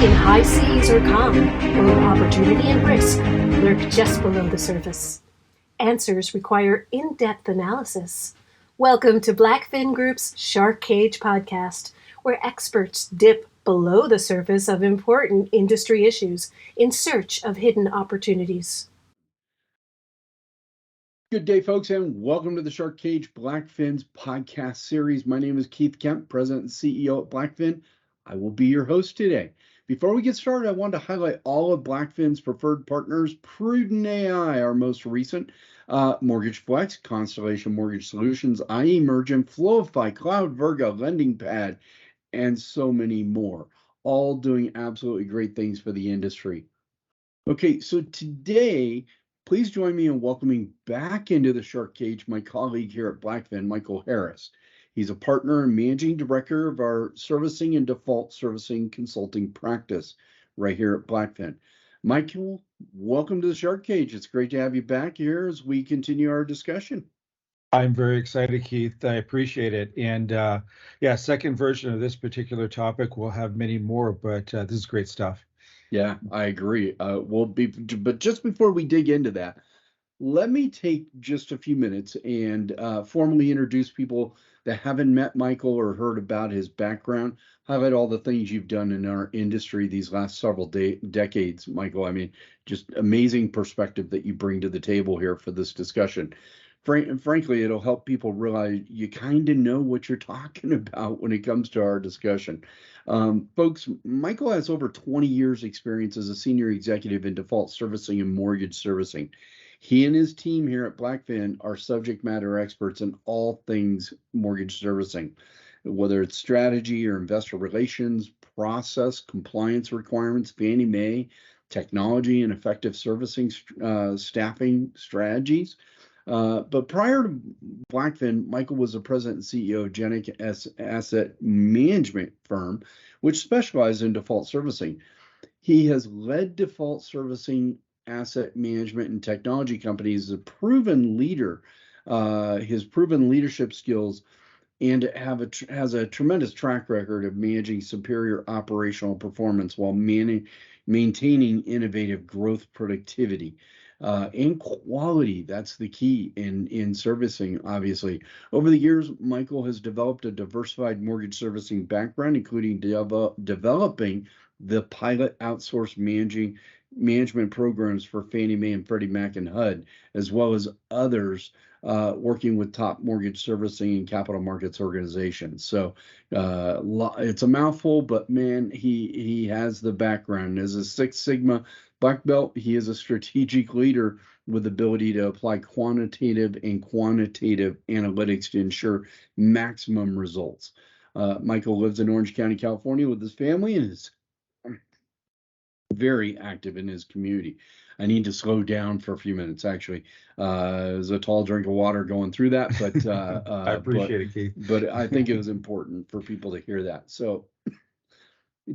In high seas or calm, both opportunity and risk lurk just below the surface. Answers require in-depth analysis. Welcome to BlackFin Group's Shark Cage podcast, where experts dip below the surface of important industry issues in search of hidden opportunities. Good day, folks, and welcome to the Shark Cage BlackFin's podcast series. My name is Keith Kemp, President and CEO at BlackFin. I will be your host today. Before we get started, I want to highlight all of BlackFin's preferred partners: Prudent AI, our most recent, Mortgage Flex, Constellation Mortgage Solutions, iEmergent, Flowify, Cloud Virgo, Lending Pad, and so many more, all doing absolutely great things for the industry. Okay, so today, please join me in welcoming back into the Shark Cage my colleague here at BlackFin, Michael Harris. He's a partner and managing director of our servicing and default servicing consulting practice right here at BlackFin. Michael, welcome to the Shark Cage. It's great to have you back here as we continue our discussion. I'm very excited, Keith. I appreciate it. And second version of this particular topic. We'll have many more, but this is great stuff. Yeah, I agree. But just before we dig into that, let me take just a few minutes and formally introduce people that haven't met Michael or heard about his background, highlight all the things you've done in our industry these last several decades, Michael. I mean, just amazing perspective that you bring to the table here for this discussion. Frankly, it'll help people realize you kind of know what you're talking about when it comes to our discussion. Folks, Michael has over 20 years experience as a senior executive in default servicing and mortgage servicing. He and his team here at BlackFin are subject matter experts in all things mortgage servicing, whether it's strategy or investor relations, process, compliance requirements, Fannie Mae, technology and effective servicing staffing strategies. But prior to BlackFin, Michael was the president and CEO of Genic Asset Management firm, which specialized in default servicing. He has led default servicing, asset management, and technology companies as a proven leader. His proven leadership skills and has a tremendous track record of managing superior operational performance while maintaining innovative growth, productivity, and quality. That's the key in servicing, obviously. Over the years, Michael has developed a diversified mortgage servicing background, including developing the pilot outsourced management programs for Fannie Mae and Freddie Mac and HUD, as well as others working with top mortgage servicing and capital markets organizations. So it's a mouthful, but man, he has the background. As a Six Sigma Black Belt, he is a strategic leader with the ability to apply quantitative and quantitative analytics to ensure maximum results. Michael lives in Orange County, California with his family and is very active in his community. I need to slow down for a few minutes, actually. There's a tall drink of water going through that, but I appreciate it, Keith. But I think it was important for people to hear that. So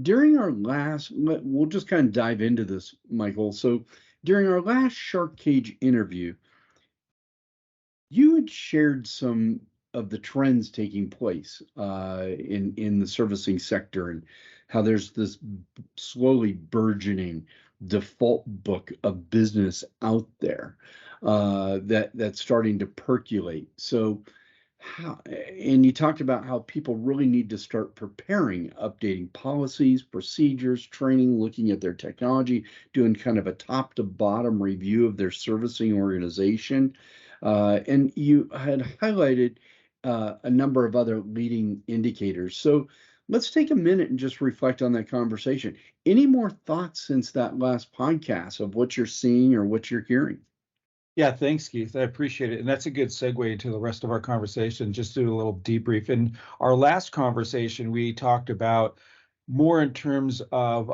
during our we'll just kind of dive into this, Michael. So during our last Shark Cage interview, you had shared some of the trends taking place in the servicing sector and how there's this slowly burgeoning default book of business out there that's starting to percolate. So and you talked about how people really need to start preparing, updating policies, procedures, training, looking at their technology, doing kind of a top to bottom review of their servicing organization. And you had highlighted a number of other leading indicators. So let's take a minute and just reflect on that conversation. Any more thoughts since that last podcast of what you're seeing or what you're hearing? Yeah, thanks, Keith. I appreciate it. And that's a good segue into the rest of our conversation. Just do a little debrief. In our last conversation, we talked about more in terms of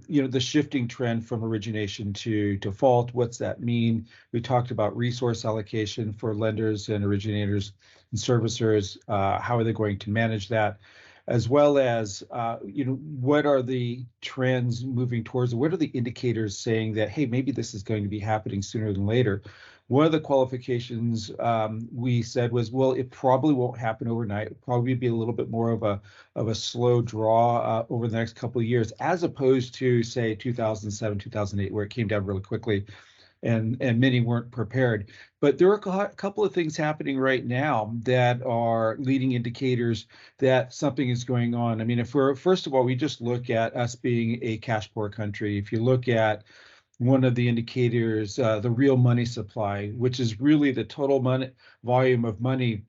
the shifting trend from origination to default. What's that mean? We talked about resource allocation for lenders and originators and servicers. How are they going to manage that? As well as, what are the trends moving towards? What are the indicators saying that, hey, maybe this is going to be happening sooner than later? One of the qualifications we said was, well, it probably won't happen overnight. It'll probably be a little bit more of a slow draw over the next couple of years, as opposed to say 2007, 2008, where it came down really quickly and many weren't prepared. But there are a couple of things happening right now that are leading indicators that something is going on. I mean, if we're, first of all, we just look at us being a cash poor country. If you look at one of the indicators, the real money supply, which is really the total money volume of money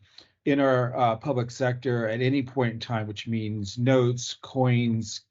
in our public sector at any point in time, which means notes, coins,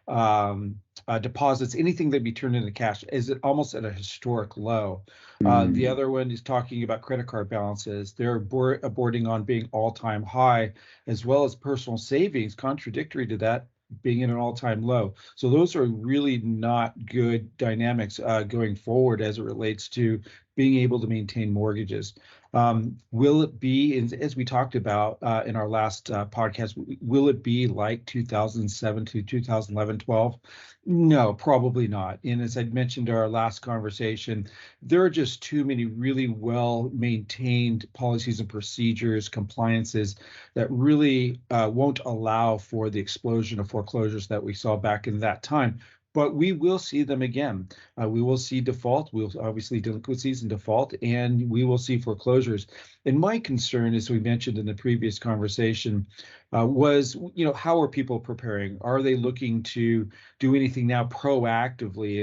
um, deposits, anything that be turned into cash, is almost at a historic low. The other one is talking about credit card balances. They're aborting on being all-time high, as well as personal savings, contradictory to that, being at an all-time low. So those are really not good dynamics going forward as it relates to being able to maintain mortgages. Will it be, as we talked about in our last podcast, will it be like 2007 to 2011, 12? No, probably not. And as I'd mentioned in our last conversation, there are just too many really well maintained policies and procedures, compliances that really won't allow for the explosion of foreclosures that we saw back in that time. But we will see them again. We will see default. We'll obviously delinquencies and default, and we will see foreclosures. And my concern, as we mentioned in the previous conversation, was, how are people preparing? Are they looking to do anything now proactively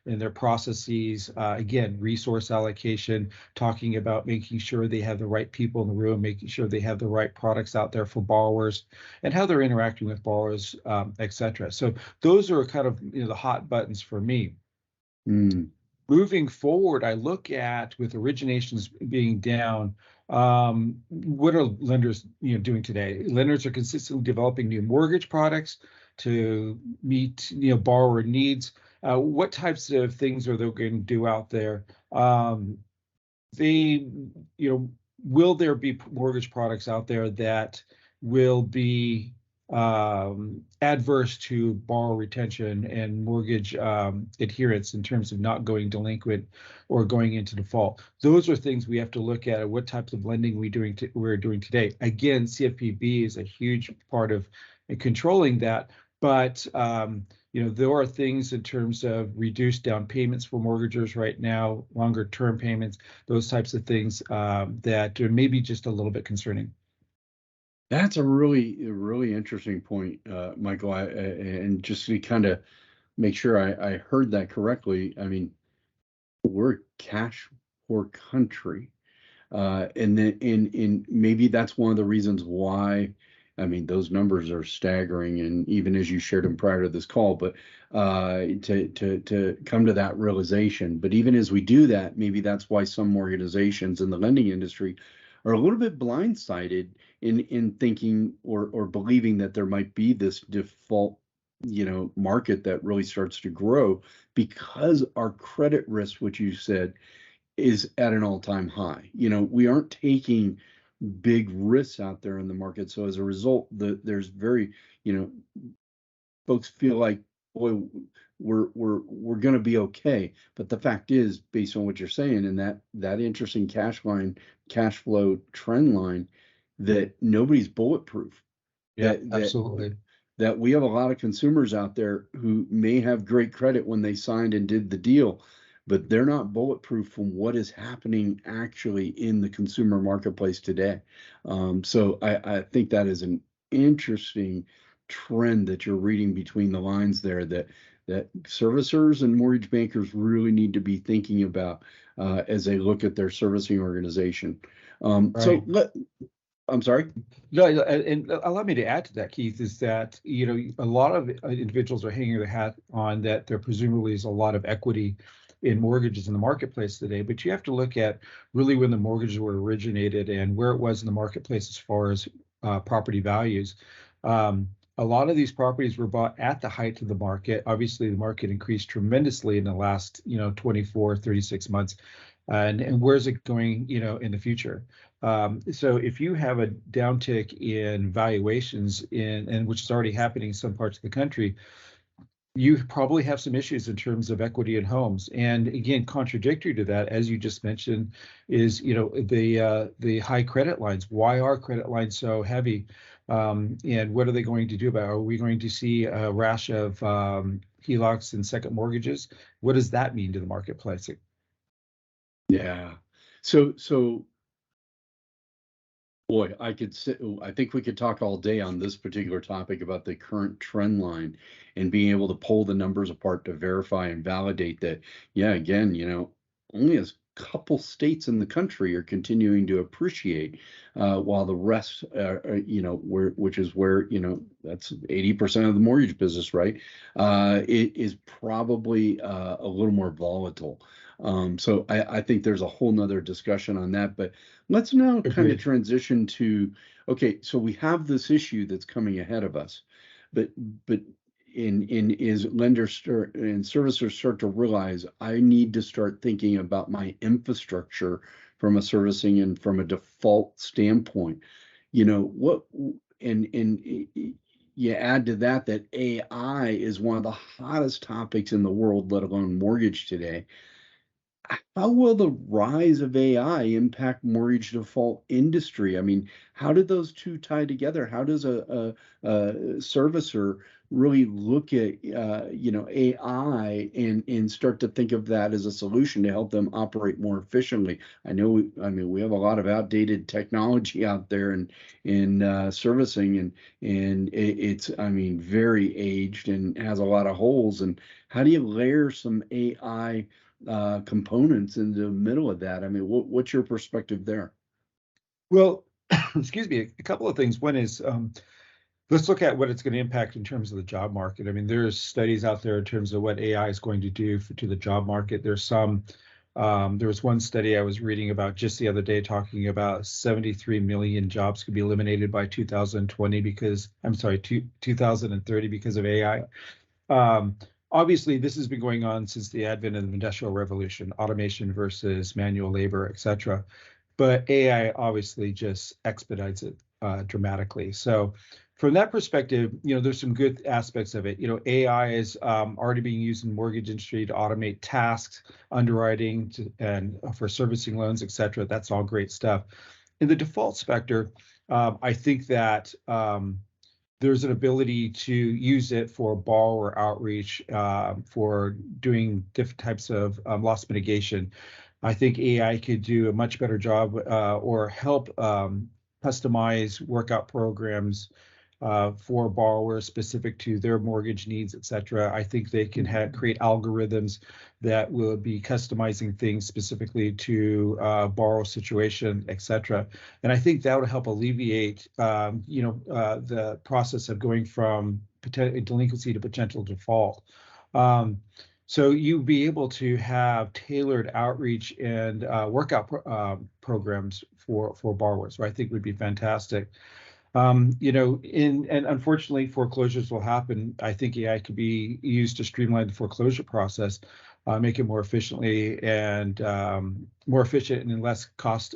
in their processes? Again, resource allocation, talking about making sure they have the right people in the room, making sure they have the right products out there for borrowers, and how they're interacting with borrowers, et cetera. So those are kind of the hot buttons for me. Moving forward, I look at, with originations being down, what are lenders doing today? Lenders are consistently developing new mortgage products to meet borrower needs. What types of things are they going to do out there? They, will there be mortgage products out there that will be adverse to borrower retention and mortgage adherence in terms of not going delinquent or going into default? Those are things we have to look at. What types of lending we're doing today. Again, CFPB is a huge part of controlling that, but there are things in terms of reduced down payments for mortgagors right now, longer term payments, those types of things that are maybe just a little bit concerning. That's a really interesting point, Michael. And just to kind of make sure I heard that correctly, I mean, we're a cash poor country, and then in maybe that's one of the reasons why. I mean, those numbers are staggering, and even as you shared them prior to this call, but to come to that realization. But even as we do that, maybe that's why some organizations in the lending industry are a little bit blindsided in thinking or believing that there might be this default market that really starts to grow because our credit risk, which you said, is at an all-time high. We aren't taking big risks out there in the market, so as a result, there's very, folks feel like, boy, we're going to be okay. But the fact is, based on what you're saying, and that interesting cash flow trend line, that nobody's bulletproof. Yeah, That absolutely. that we have a lot of consumers out there who may have great credit when they signed and did the deal, but they're not bulletproof from what is happening actually in the consumer marketplace today. So I think that is an interesting trend that you're reading between the lines there, that servicers and mortgage bankers really need to be thinking about as they look at their servicing organization. Right. I'm sorry. No, and allow me to add to that, Keith, is that, a lot of individuals are hanging their hat on that there presumably is a lot of equity in mortgages in the marketplace today, but you have to look at really when the mortgages were originated and where it was in the marketplace as far as property values. A lot of these properties were bought at the height of the market. Obviously, the market increased tremendously in the last, 24, 36 months. And where's it going, in the future? So if you have a downtick in valuations and which is already happening in some parts of the country, you probably have some issues in terms of equity in homes. And again, contradictory to that, as you just mentioned, is the high credit lines. Why are credit lines so heavy? And what are they going to do about it? Are we going to see a rash of HELOCs and second mortgages? What does that mean to the marketplace? Yeah. So boy, I think we could talk all day on this particular topic about the current trend line and being able to pull the numbers apart to verify and validate that, yeah, again, only a couple states in the country are continuing to appreciate, while the rest, which is where, that's 80% of the mortgage business, right? It is probably a little more volatile. So I think there's a whole nother discussion on that, but let's now kind of Agreed. transition to, okay, so we have this issue that's coming ahead of us, but but in is lenders start and servicers start to realize I need to start thinking about my infrastructure from a servicing and from a default standpoint. What and you add to that that AI is one of the hottest topics in the world, let alone mortgage today. How will the rise of AI impact mortgage default industry? I mean, how do those two tie together? How does a servicer really look at AI and start to think of that as a solution to help them operate more efficiently? I mean, we have a lot of outdated technology out there in servicing, and it's, I mean, very aged and has a lot of holes. And how do you layer some AI components in the middle of that? I mean, what's your perspective there? Well, excuse me, a couple of things. One is, let's look at what it's going to impact in terms of the job market. I mean, there's studies out there in terms of what AI is going to do to the job market. There was one study I was reading about just the other day talking about 73 million jobs could be eliminated by 2020 2030 because of AI. Obviously, this has been going on since the advent of the Industrial Revolution, automation versus manual labor, et cetera. But AI obviously just expedites it dramatically. So from that perspective, there's some good aspects of it. AI is already being used in the mortgage industry to automate tasks, underwriting, and for servicing loans, et cetera. That's all great stuff. In the default specter, I think that there's an ability to use it for borrower outreach, for doing different types of loss mitigation. I think AI could do a much better job or help customize workout programs for borrowers specific to their mortgage needs, et cetera. I think they can create algorithms that will be customizing things specifically to borrower situation, et cetera. And I think that would help alleviate, the process of going from delinquency to potential default. So you'd be able to have tailored outreach and workout programs for borrowers, which I think would be fantastic. And unfortunately, foreclosures will happen. I think AI could be used to streamline the foreclosure process, make it more efficiently and more efficient and less cost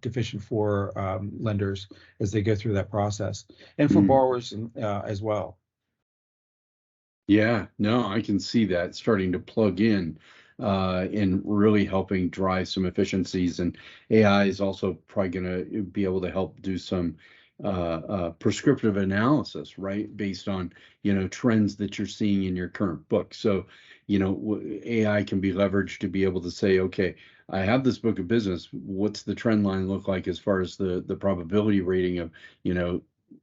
deficient for lenders as they go through that process, and for Mm. borrowers as well. Yeah, no, I can see that starting to plug in and really helping drive some efficiencies. And AI is also probably going to be able to help do some prescriptive analysis, right? Based on, trends that you're seeing in your current book. So, AI can be leveraged to be able to say, okay, I have this book of business. What's the trend line look like as far as the probability rating of,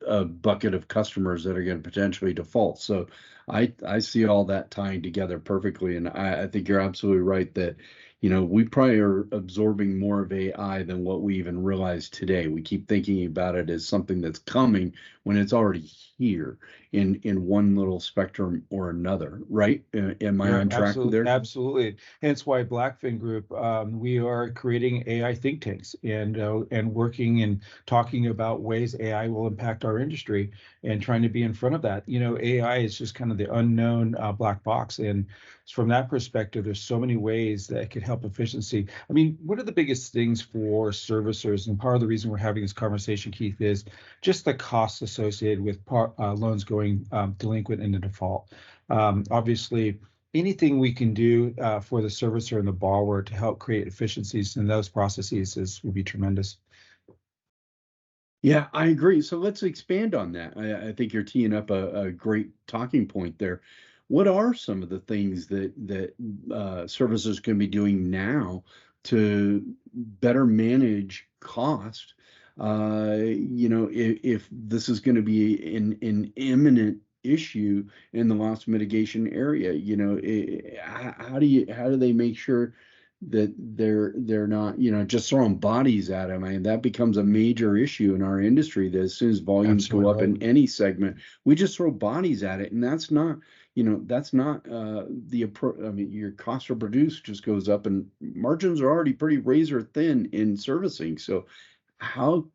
a bucket of customers that are going to potentially default? So I see all that tying together perfectly, and I think you're absolutely right that we probably are absorbing more of AI than what we even realize today. We keep thinking about it as something that's coming when it's already here in one little spectrum or another, right? Am I You're on track there? absolutely. Hence why BlackFin Group, we are creating AI think tanks and working and talking about ways AI will impact our industry and trying to be in front of that. AI is just kind of the unknown black box, and from that perspective, there's so many ways that it could help efficiency. I mean, one of the biggest things for servicers, and part of the reason we're having this conversation, Keith, is just the costs associated with loans going delinquent in the default. Obviously, anything we can do for the servicer and the borrower to help create efficiencies in those processes would be tremendous. Yeah, I agree. So let's expand on that. I think you're teeing up a great talking point there. What are some of the things that services can be doing now to better manage cost? If this is going to be an imminent issue in the loss mitigation area, how do they make sure that they're not just throwing bodies at them? I mean, that becomes a major issue in our industry, that as soon as volumes go Absolutely up right. in any segment, we just throw bodies at it, and that's not the approach. I mean, your cost to produce just goes up, and margins are already pretty razor thin in servicing. So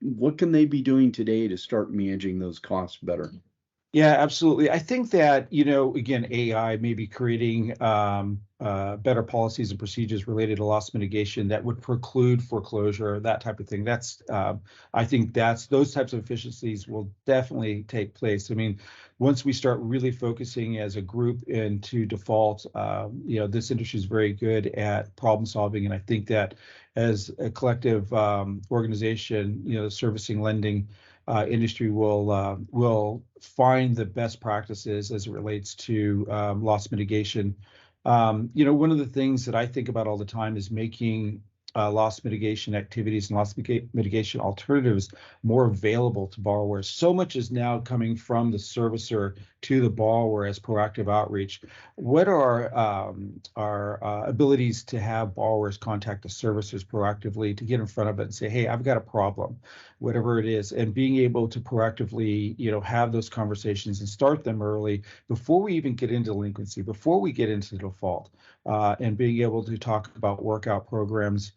what can they be doing today to start managing those costs better? Yeah, absolutely. I think that, again, AI may be creating better policies and procedures related to loss mitigation that would preclude foreclosure, that type of thing. I think those types of efficiencies will definitely take place. I mean, once we start really focusing as a group into default, this industry is very good at problem solving. And I think that as a collective organization, the servicing lending industry will find the best practices as it relates to loss mitigation. One of the things that I think about all the time is making loss mitigation activities and mitigation alternatives more available to borrowers. So much is now coming from the servicer to the borrower as proactive outreach. What are our abilities to have borrowers contact the servicers proactively to get in front of it and say, hey, I've got a problem, whatever it is, and being able to proactively, have those conversations and start them early before we even get into delinquency, before we get into default, and being able to talk about workout programs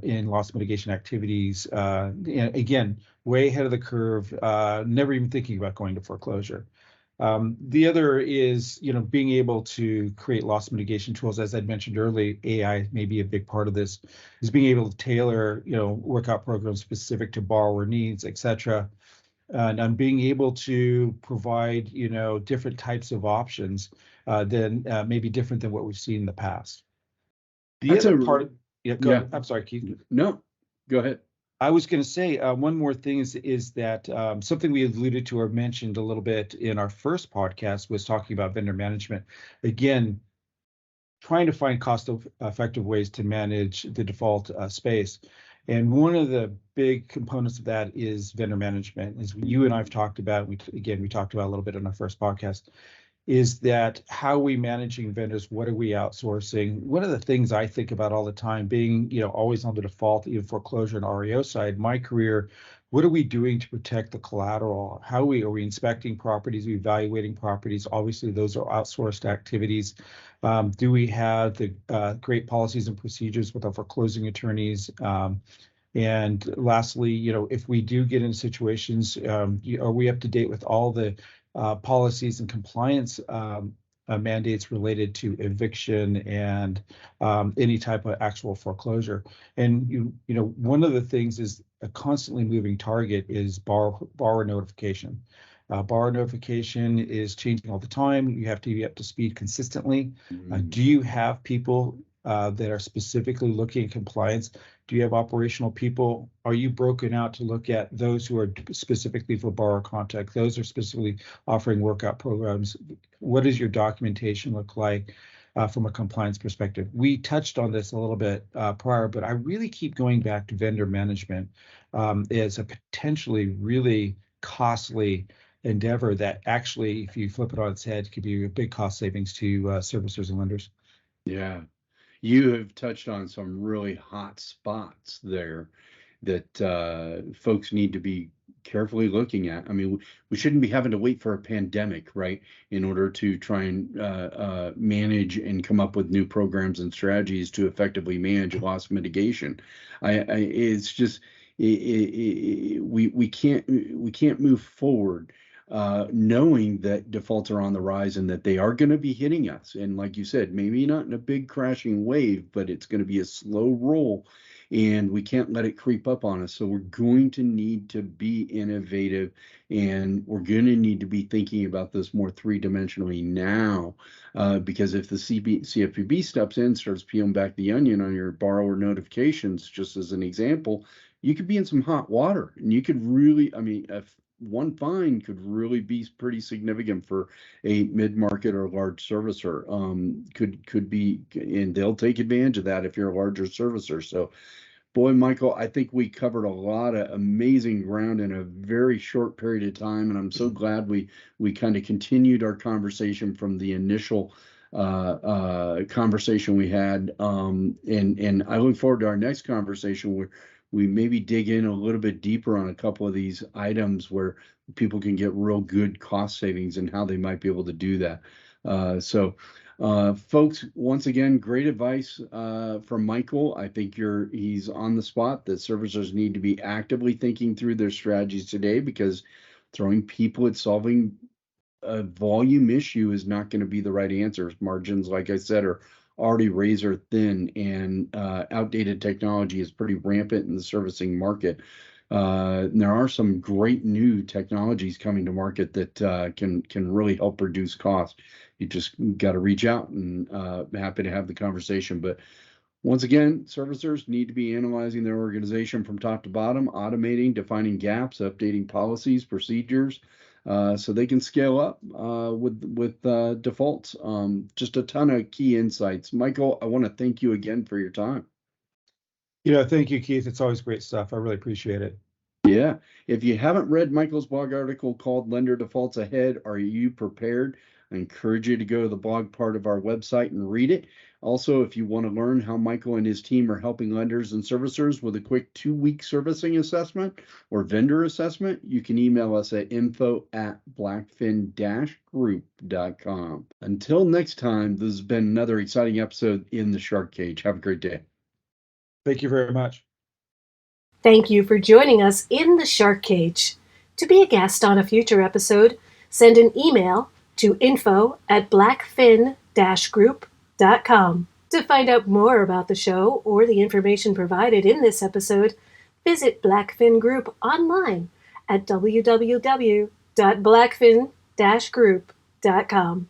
in loss mitigation activities. Again, way ahead of the curve, never even thinking about going to foreclosure. The other is, being able to create loss mitigation tools. As I'd mentioned earlier, AI may be a big part of this, is being able to tailor, workout programs specific to borrower needs, et cetera. And being able to provide, different types of options than maybe different than what we've seen in the past. The That's other a part, yeah, Yeah. I'm sorry, Keith. No, go ahead. I was going to say one more thing is that something we alluded to or mentioned a little bit in our first podcast was talking about vendor management. Again, trying to find cost-effective ways to manage the default space. And one of the big components of that is vendor management. As you and I have talked about, we talked about a little bit in our first podcast, is that how are we managing vendors? What are we outsourcing? One of the things I think about all the time, being always on the default, even foreclosure and REO side, my career, what are we doing to protect the collateral? Are we inspecting properties? Are we evaluating properties? Obviously, those are outsourced activities. Do we have the great policies and procedures with our foreclosing attorneys? And lastly, if we do get into situations, are we up to date with all the policies and compliance mandates related to eviction and any type of actual foreclosure? And one of the things is a constantly moving target is borrower notification. Borrower notification is changing all the time. You have to be up to speed consistently. Do you have people that are specifically looking at compliance? Do you have operational people? Are you broken out to look at those who are specifically for borrower contact? Those are specifically offering workout programs. What does your documentation look like from a compliance perspective? We touched on this a little bit prior, but I really keep going back to vendor management as a potentially really costly endeavor that actually, if you flip it on its head, could be a big cost savings to servicers and lenders. Yeah. You have touched on some really hot spots there that folks need to be carefully looking at. I mean, we shouldn't be having to wait for a pandemic, right, in order to try and manage and come up with new programs and strategies to effectively manage loss mitigation. It's just we can't move forward knowing that defaults are on the rise and that they are going to be hitting us. And like you said, maybe not in a big crashing wave, but it's going to be a slow roll. and we can't let it creep up on us. So we're going to need to be innovative, and we're going to need to be thinking about this more three-dimensionally now, because if the CFPB steps in, starts peeling back the onion on your borrower notifications, just as an example, you could be in some hot water, and you could really, I mean, if one fine could really be pretty significant for a mid-market or large servicer. Could be, and they'll take advantage of that if you're a larger servicer. So, boy, Michael, I think we covered a lot of amazing ground in a very short period of time, and I'm so glad we kind of continued our conversation from the initial conversation we had. And I look forward to our next conversation where we maybe dig in a little bit deeper on a couple of these items where people can get real good cost savings and how they might be able to do that. Folks, once again, great advice from Michael. I think he's on the spot that servicers need to be actively thinking through their strategies today, because throwing people at solving a volume issue is not going to be the right answer. Margins, like I said, are already razor thin, and outdated technology is pretty rampant in the servicing market. There are some great new technologies coming to market that can really help reduce costs. You just got to reach out, and happy to have the conversation. But once again, servicers need to be analyzing their organization from top to bottom, automating, defining gaps, updating policies, procedures, so they can scale up with defaults. Just a ton of key insights. Michael, I want to thank you again for your time. Thank you, Keith. It's always great stuff. I really appreciate it. Yeah. If you haven't read Michael's blog article called Lender Defaults Ahead, Are You Prepared? I encourage you to go to the blog part of our website and read it. Also, if you want to learn how Michael and his team are helping lenders and servicers with a quick 2-week servicing assessment or vendor assessment, you can email us at info@blackfin-group.com. Until next time, this has been another exciting episode in the Shark Cage. Have a great day. Thank you very much. Thank you for joining us in the Shark Cage. To be a guest on a future episode, send an email to info@blackfin-group.com. To find out more about the show or the information provided in this episode, visit BlackFin Group online at www.blackfin-group.com.